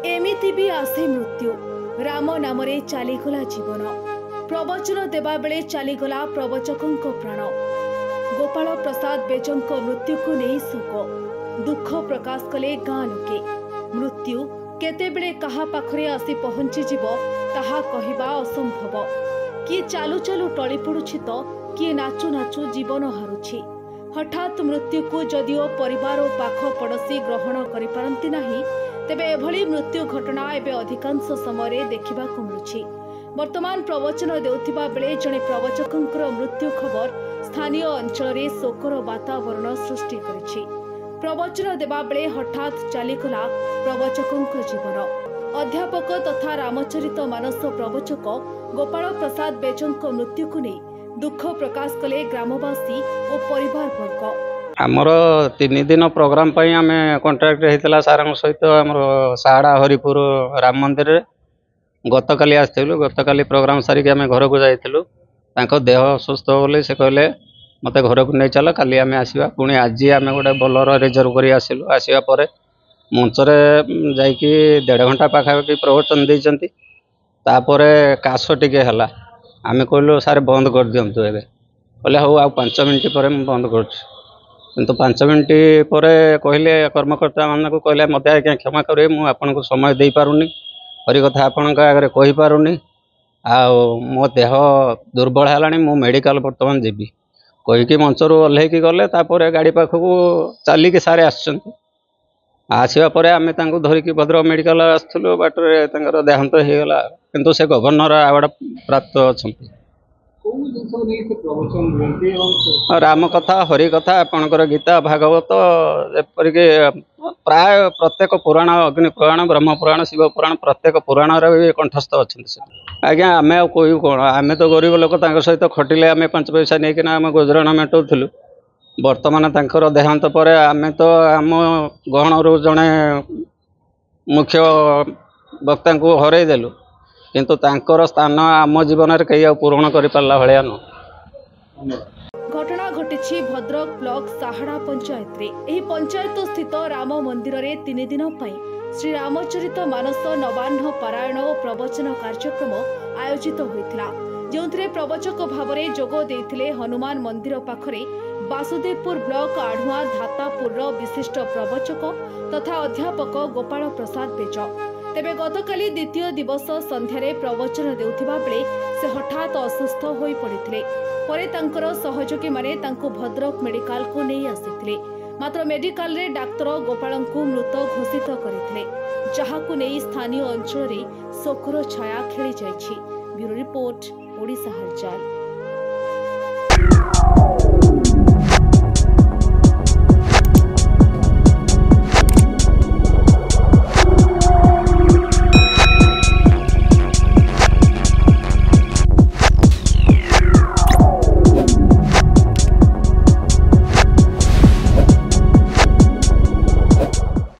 एमिति भी आसे मृत्यु राम नाम चलीगला जीवन प्रवचन देवा बेले चलीगला प्रवचकों प्राण। गोपाल प्रसाद बेजंक मृत्यु को नहीं शोक दुख प्रकाश कले गाँ लोके। मृत्यु केतेबेले कहा पाखरे आसी पहुंची जीवो ताहा कहिबा असंभव। किए चालू चालू टली पड़ुछि तो किए नाचु नाचु जीवन हारुछि। हठात मृत्यु को जदिओ परिवार और पाख पड़ोशी ग्रहण करि पारंती नाही, तेबे एभली मृत्यु घटना एबे अधिकांश समय देखा मिलुछि। वर्तमान प्रवचन देउथिबा बेले जणे प्रवचकंकर मृत्यु खबर स्थानीय अंचल रे शोकर वातावरण सृष्टि करिछि। प्रवचन देवा बेले हठात चलीगला प्रवचकंकर जीवन। अध्यापक तथा रामचरित मानस प्रवचक गोपाल प्रसाद बेजंक मृत्यु को नहीं दुख प्रकाश कले ग्रामवासी और परिवार वर्ग। आमर 3 दिन प्रोग्राम पई आमे कॉन्ट्रैक्ट हेतला सारंग सहित आमर साड़ा हरिपुर राम मंदिर रे गतकाली आस्थिलु। गतकाली प्रोग्राम सारी के आमे घर को जाइथिलु। तांको देह सुस्थ होले से कहले मते घर को नै चला काली आमे आसीबा। पुणी आज आमे गोटे बोलर रिजर्व करी आसिलु। आसीबा परे मंच रे जाईकी 1.5 घंटा पाखापाखि प्रवचन दैचंती। तापरे काश टिके हला। आमे कहलु सारे बंद कर दियंतु एबे। कहले हो आ 5 मिनिट परे म बंद करछु। किंतु 5 मिनिट पर कहले कर्मकर्ता मान को कहले मत आज्ञा क्षमा करें मु आपन को समय दे पारुनी हरी कथा आपन आगे कहि पारुनी आ मो देह दुर्बल है मु मेडिकल बर्तमान जीवी कहीकि मंचर ओह्लैकी गले तापर गाड़ी पाखक चलिकी सारे आसवा पर आम धरिकी भद्रक मेडिकल आसलु बाटर देहांत हो गला। किंतु से गवर्नर अवार्ड प्राप्त अच्छा राम कथा हरि कथा आपणकर गीता भागवत जेपरिक प्राय प्रत्येक पुराण अग्नि पुराण ब्रह्म पुराण शिव पुराण प्रत्येक पुराण भी कंठस्थ अच्छा। आज्ञा आम कह कौन आम तो गरीब लोक सहित खटिले आम 5 पैसा नहीं आम गुजराण मेटाऊलु। बर्तमान तांकर देहांत पर आम तो आम गहण जड़े मुख्य वक्ता को हरईदेलु किंतु तांकर स्थान आम जीवन में कहीं पूरण कर पारा भाया न। घटना घटी भद्रक ब्लॉक साहाड़ा पंचायत रे। एही पंचायत स्थित राम मंदिर रे 3 दिन पई श्री रामचरित मानस नवान्न पारायण और प्रवचन कार्यक्रम आयोजित होइथिला। जोंथरे प्रवचक भावरे जोगो देथिले हनुमान मंदिर पाखरे वासुदेवपुर ब्लॉक आढ़ुआ धातापुर विशिष्ट प्रवचक तथा अध्यापक गोपाल प्रसाद बेज। तेबे गतकाली द्वितीय दिवस संध्यारे प्रवचन देउथिबा बेले से हठात असुस्थ होई पड़िथिले। परे तांकर सहयोगी माने तांको भद्रक मेडिकल को नहीं आसिथिले। मात्र मेडिकल रे डाक्टर गोपाल को मृत घोषित करथिले, जहाकु नहीं स्थानीय अंचल रे शोकर छाया खेली जाइछि। ब्यूरो रिपोर्ट ओडिशा हालचाल।